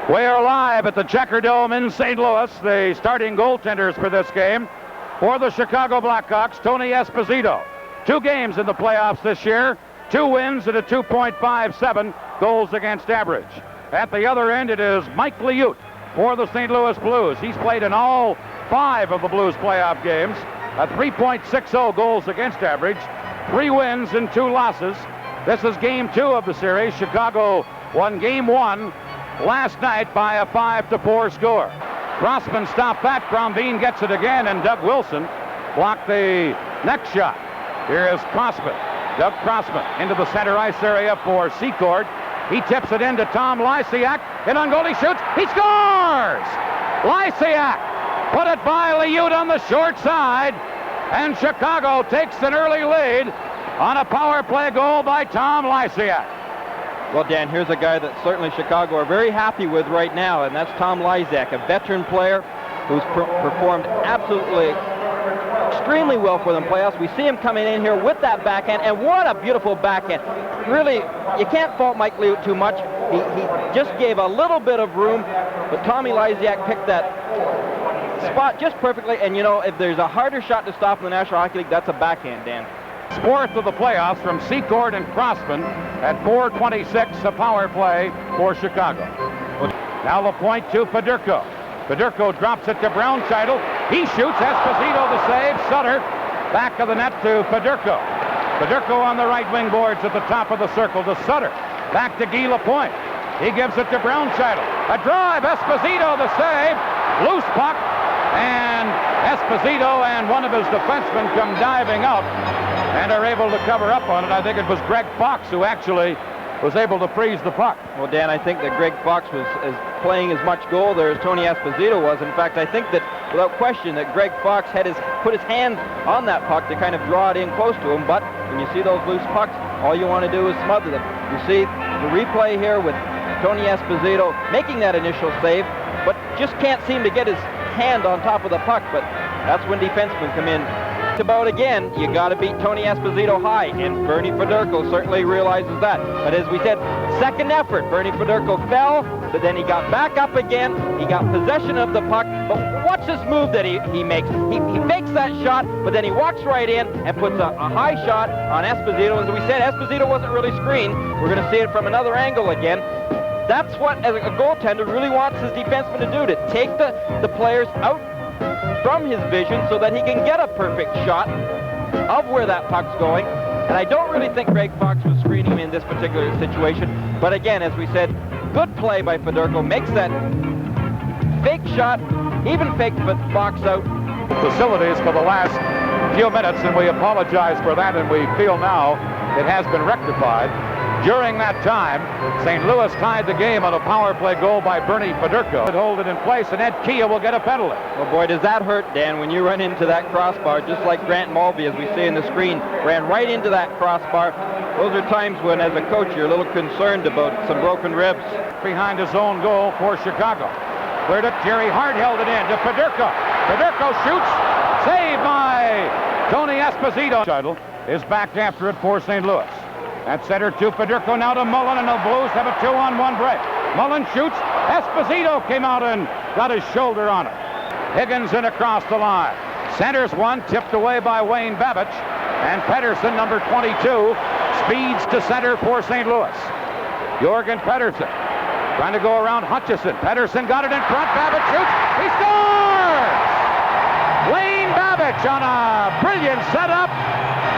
We are live at the Checkerdome in St. Louis. The starting goaltenders for this game for the Chicago Blackhawks, Tony Esposito. 2 games in the playoffs this year, 2 wins and a 2.57 goals against average. At the other end, it is Mike Liut for the St. Louis Blues. He's played in all 5 of the Blues playoff games, a 3.60 goals against average, 3 wins and 2 losses. This is game 2 of the series. Chicago won game 1 last night by a 5-4 score. Crossman stopped that. Bromveen gets it again, and Doug Wilson blocked the next shot. Here is Crossman. Doug Crossman into the center ice area for Secord. He tips it into Tom Lysiak. And on goal, he shoots. He scores! Lysiak put it by Liut on the short side, and Chicago takes an early lead on a power play goal by Tom Lysiak. Well, Dan, here's a guy that certainly Chicago are very happy with right now, and that's Tom Lysiak, a veteran player who's performed absolutely extremely well for them playoffs. We see him coming in here with that backhand, and what a beautiful backhand. Really, you can't fault Mike Liut too much. He just gave a little bit of room, but Tommy Lysiak picked that spot just perfectly, and you know, if there's a harder shot to stop in the National Hockey League, that's a backhand, Dan. 4th of the playoffs from Secord and Crossman at 4:26, a power play for Chicago. Now the point to Fedorko. Fedorko drops it to Brownscheitel. He shoots. Esposito the save. Sutter back of the net to Fedorko. Fedorko on the right wing boards at the top of the circle to Sutter. Back to Guy Lapointe. He gives it to Brownscheitel. A drive. Esposito the save. Loose puck. And Esposito and one of his defensemen come diving out and are able to cover up on it. I think it was Greg Fox who actually was able to freeze the puck. Well, Dan, I think that Greg Fox was playing as much goal there as Tony Esposito was. In fact, I think that without question that Greg Fox had put his hand on that puck to kind of draw it in close to him. But when you see those loose pucks, all you want to do is smother them. You see the replay here with Tony Esposito making that initial save, but just can't seem to get his hand on top of the puck. But that's when defensemen come in. About again, you got to beat Tony Esposito high, and Bernie Fedorko certainly realizes that. But as we said, second effort, Bernie Fedorko fell, but then he got back up again. He got possession of the puck. But watch this move that he makes. He makes that shot, but then he walks right in and puts a high shot on Esposito. As we said, Esposito wasn't really screened. We're going to see it from another angle again. That's what as a goaltender really wants his defenseman to do, to take the players out from his vision so that he can get a perfect shot of where that puck's going. And I don't really think Greg Fox was screening him in this particular situation. But again, as we said, good play by Fedorko. Makes that fake shot, even faked Fox out. Facilities for the last few minutes, and we apologize for that, and we feel now it has been rectified. During that time, St. Louis tied the game on a power play goal by Bernie Fedorko. Hold it in place, and Ed Kia will get a penalty. Well, boy, does that hurt, Dan, when you run into that crossbar, just like Grant Mulvey, as we see in the screen, ran right into that crossbar. Those are times when, as a coach, you're a little concerned about some broken ribs. Behind his own goal for Chicago. Cleared it. Jerry Hart held it in to Fedorko. Fedorko shoots. Saved by Tony Esposito. Shuttle is back after it for St. Louis. At center to Fedorko, now to Mullen, and the Blues have a 2-on-1 break. Mullen shoots. Esposito came out and got his shoulder on it. Higgins in across the line. Centers one, tipped away by Wayne Babich. And Pettersson, number 22, speeds to center for St. Louis. Jorgen Pettersson trying to go around Hutchison. Pettersson got it in front. Babich shoots. He scores! Wayne Babich on a brilliant setup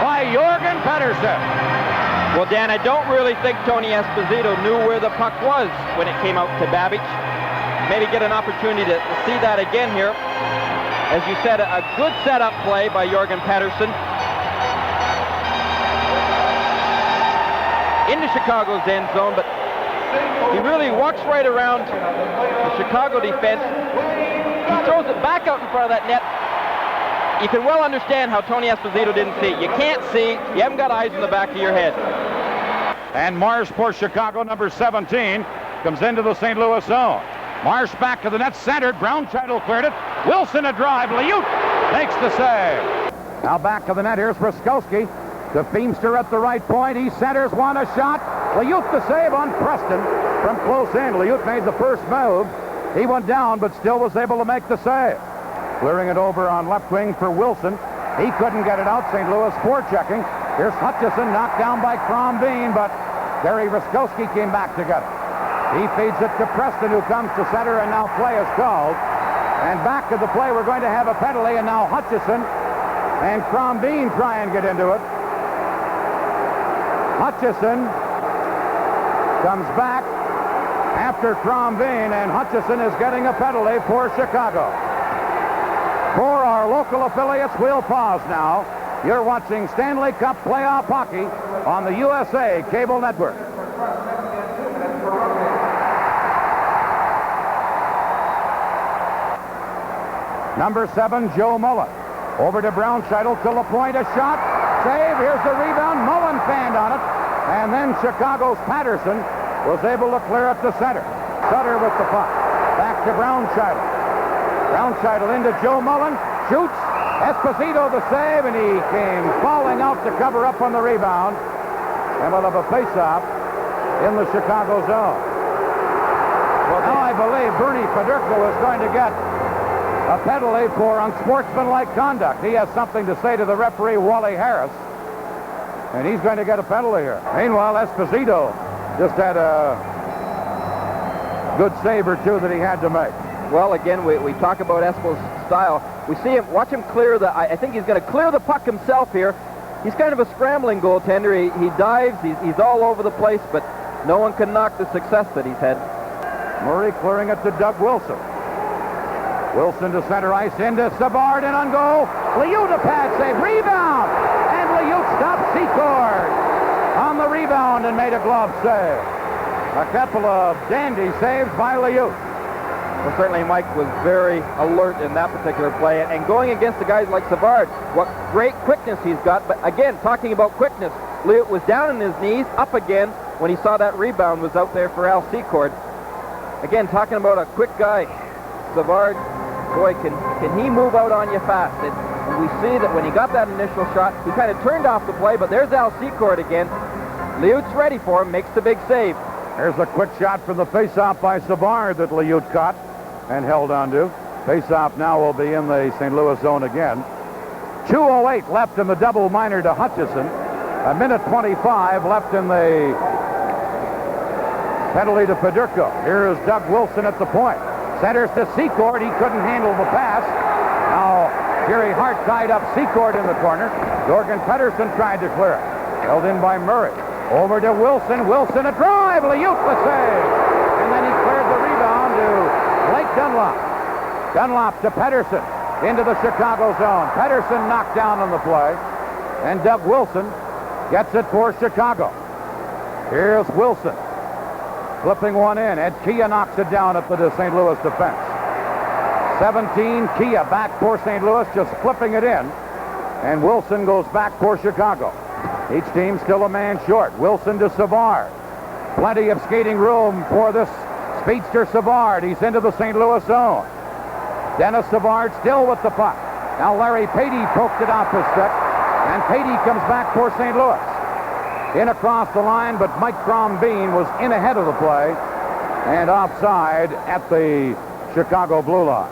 by Jorgen Pettersson. Well, Dan, I don't really think Tony Esposito knew where the puck was when it came out to Babich. Maybe get an opportunity to see that again here. As you said, a good setup play by Jorgen Pettersson. Into Chicago's end zone, but he really walks right around the Chicago defense. He throws it back out in front of that net. You can well understand how Tony Esposito didn't see it. You can't see. You haven't got eyes in the back of your head. And Marsh for Chicago, number 17, comes into the St. Louis zone. Marsh back to the net, centered. Brownscheitel cleared it. Wilson a drive. Liut makes the save. Now back to the net. Here's Ruskowski. The Feemster at the right point. He centers one, a shot. Liut the save on Preston. from close in. Liut made the first move. He went down, but still was able to make the save. Clearing it over on left wing for Wilson. He couldn't get it out. St. Louis forechecking. Here's Hutchison, knocked down by Crombeen, but Gary Ruskowski came back to get it. He feeds it to Preston, who comes to center, and now play is called. And back to the play, we're going to have a penalty, and now Hutchison and Crombeen try and get into it. Hutchison comes back after Crombeen, and Hutchison is getting a penalty for Chicago. For our local affiliates, we'll pause now. You're watching Stanley Cup playoff hockey on the USA Cable Network. Number 7, Joe Mullen. Over to Brownscheitel, to LaPointe, a shot. Save, here's the rebound. Mullen fanned on it. And then Chicago's Patterson was able to clear it to center. Sutter with the puck. Back to Brownscheitel. Brownscheitel into Joe Mullen. Shoots. Esposito the save, and he came falling out to cover up on the rebound. And we'll have a face-off in the Chicago zone. Well, now I believe Bernie Federko is going to get a penalty for unsportsmanlike conduct. He has something to say to the referee, Wally Harris, and he's going to get a penalty here. Meanwhile, Esposito just had a good save or two that he had to make. Well, again, we talk about Espo's style. We see him, watch him clear I think he's going to clear the puck himself here. He's kind of a scrambling goaltender. He dives, he's all over the place, but no one can knock the success that he's had. Murray clearing it to Doug Wilson. Wilson to center ice, into Savard, and on goal. Liut a pad save, rebound! And Liut stopped Secord on the rebound and made a glove save. A couple of dandy saves by Liut. Well, certainly Mike was very alert in that particular play. And going against the guys like Savard, what great quickness he's got. But again, talking about quickness, Liut was down on his knees, up again, when he saw that rebound was out there for Al Secord. Again, talking about a quick guy, Savard, boy, can he move out on you fast. And we see that when he got that initial shot, he kind of turned off the play, but there's Al Secord again. Liut's ready for him, makes the big save. There's a quick shot from the face-off by Savard that Liut caught and held on to. Face-off now will be in the St. Louis zone again. 2:08 left in the double minor to Hutchison. A minute 25 left in the penalty to Federko. Here is Doug Wilson at the point. Centers to Secord. He couldn't handle the pass. Now Jerry Hart tied up Secord in the corner. Jorgen Pettersson tried to clear it. Held in by Murray. Over to Wilson. Wilson a drive. Liut the save. And then he cleared the rebound to Blake Dunlop. Dunlop to Pettersson into the Chicago zone. Pettersson knocked down on the play. And Doug Wilson gets it for Chicago. Here's Wilson. Flipping one in. Ed Kia knocks it down at the St. Louis defense. 17, Kia back for St. Louis, just flipping it in. And Wilson goes back for Chicago. Each team still a man short. Wilson to Savard. Plenty of skating room for this speedster Savard. He's into the St. Louis zone. Dennis Savard still with the puck. Now Larry Patey poked it off his stick. And Patey comes back for St. Louis. In across the line, but Mike Crombeen was in ahead of the play and offside at the Chicago blue line.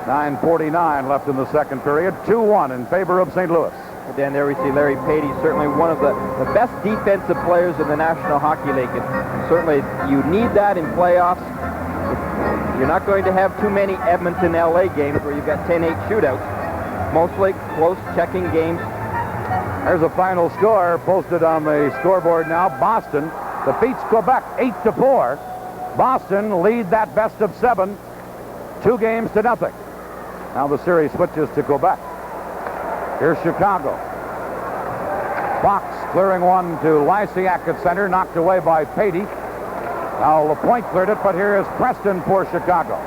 9:49 left in the second period. 2-1 in favor of St. Louis. Again, there we see Larry Patey, certainly one of the best defensive players in the National Hockey League. And certainly you need that in playoffs. You're not going to have too many Edmonton, LA games where you've got 10-8 shootouts. Mostly close checking games. There's a final score posted on the scoreboard now. Boston defeats Quebec 8-4. Boston lead that best of 7, 2-0. Now the series switches to Quebec. Here's Chicago. Fox clearing one to Lysiak at center, knocked away by Patey. Now LaPointe cleared it, but here is Preston for Chicago.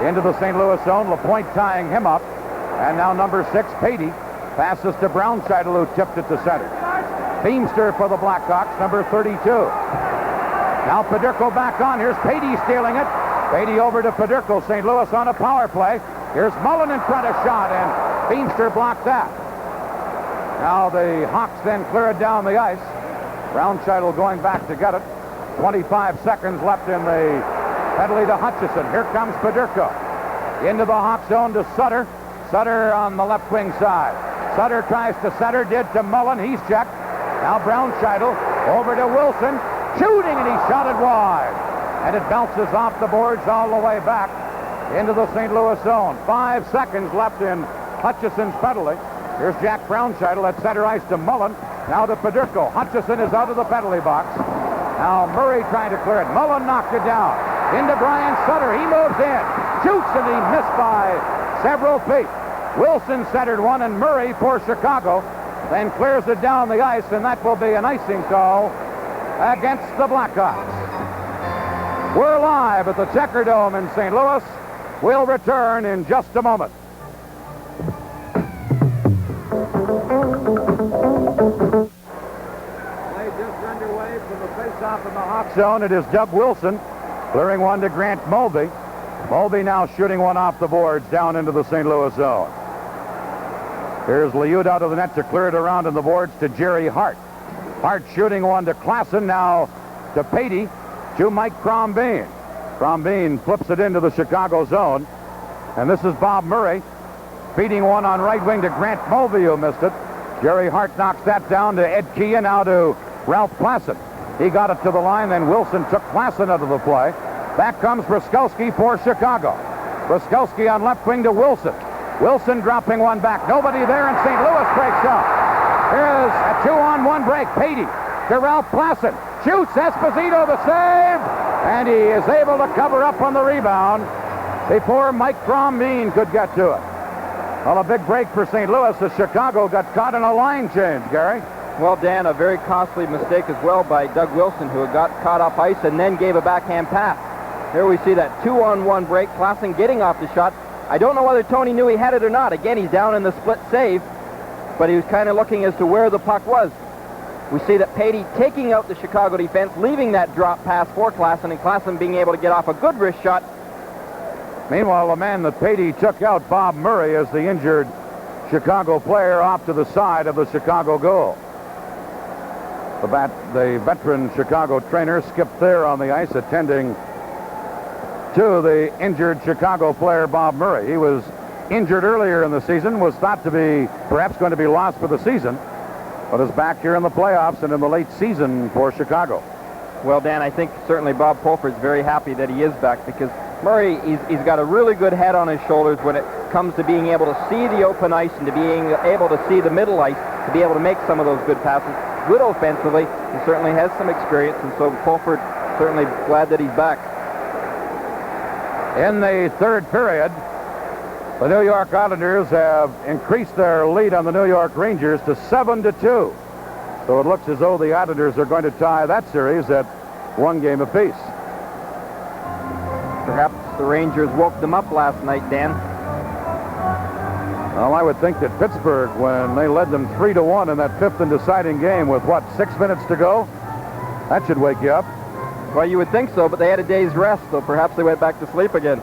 Into the St. Louis zone, LaPointe tying him up. And now number 6, Patey, passes to Brownscheitel, who tipped it to center. Beamster for the Blackhawks, number 32. Now Federko back on. Here's Patey stealing it. Patey over to Federko. St. Louis on a power play. Here's Mullen in front of shot, and Beamster blocked that. Now the Hawks then clear it down the ice. Brownscheitel going back to get it. 25 seconds left in the penalty to Hutchison. Here comes Paderco. Into the Hawk zone to Sutter. Sutter on the left wing side. Sutter tries to center, did to Mullen. He's checked. Now Brownscheitel over to Wilson. Shooting, and he shot it wide. And it bounces off the boards all the way back into the St. Louis zone. 5 seconds left in Hutchison's penalty. Here's Jack Brownscheitel at center ice to Mullen. Now to Paderco. Hutchison is out of the penalty box. Now Murray trying to clear it. Mullen knocked it down. Into Brian Sutter. He moves in. Shoots, and he missed by several feet. Wilson centered one, and Murray for Chicago then clears it down the ice, and that will be an icing call against the Blackhawks. We're live at the Checkerdome in St. Louis. We'll return in just a moment. Play just underway from the face-off in the Hawk zone. It is Doug Wilson clearing one to Grant Mulvey. Mulvey now shooting one off the boards down into the St. Louis zone. Here's Liud out of the net to clear it around in the boards to Jerry Hart. Hart shooting one to Klassen, now to Patey, to Mike Crombeen. Crombeen flips it into the Chicago zone. And this is Bob Murray feeding one on right wing to Grant Mulvey, who missed it. Jerry Hart knocks that down to Ed Keehan, now to Ralph Klassen. He got it to the line, then Wilson took Klassen out of the play. Back comes Bruskowski for Chicago. Bruskowski on left wing to Wilson. Wilson dropping one back. Nobody there, and St. Louis breaks up. Here's a 2-on-1 break. Patey to Ralph Klassen. Shoots. Esposito the save. And he is able to cover up on the rebound before Mike Crombeen could get to it. Well, a big break for St. Louis as Chicago got caught in a line change, Gary. Well, Dan, a very costly mistake as well by Doug Wilson, who had got caught off ice and then gave a backhand pass. Here we see that 2-on-1 break. Klassen getting off the shot. I don't know whether Tony knew he had it or not. Again, he's down in the split save, but he was kind of looking as to where the puck was. We see that Patey taking out the Chicago defense, leaving that drop pass for Klassen, and Klassen being able to get off a good wrist shot. Meanwhile, the man that Patey took out, Bob Murray, is the injured Chicago player off to the side of the Chicago goal. The veteran Chicago trainer Skip Thayer on the ice attending to the injured Chicago player Bob Murray. He was injured earlier in the season, was thought to be perhaps going to be lost for the season, but is back here in the playoffs and in the late season for Chicago. Well, Dan, I think certainly Bob Pulford's very happy that he is back, because Murray, he's got a really good head on his shoulders when it comes to being able to see the open ice and to being able to see the middle ice, to be able to make some of those good passes. Good offensively. He certainly has some experience, and so Pulford certainly glad that he's back. In the third period, the New York Islanders have increased their lead on the New York Rangers to 7-2. So it looks as though the Islanders are going to tie that series at 1 game apiece. Perhaps the Rangers woke them up last night, Dan. Well, I would think that Pittsburgh, when they led them 3-1 in that fifth and deciding game with, 6 minutes to go, that should wake you up. Well, you would think so, but they had a day's rest, so perhaps they went back to sleep again.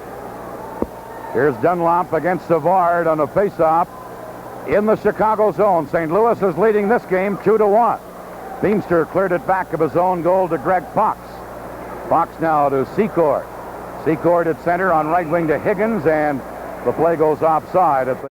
Here's Dunlop against Savard on a face-off in the Chicago zone. St. Louis is leading this game 2-1. Beamster cleared it back of his own goal to Greg Fox. Fox now to Secord. Secord at center on right wing to Higgins, and the play goes offside at the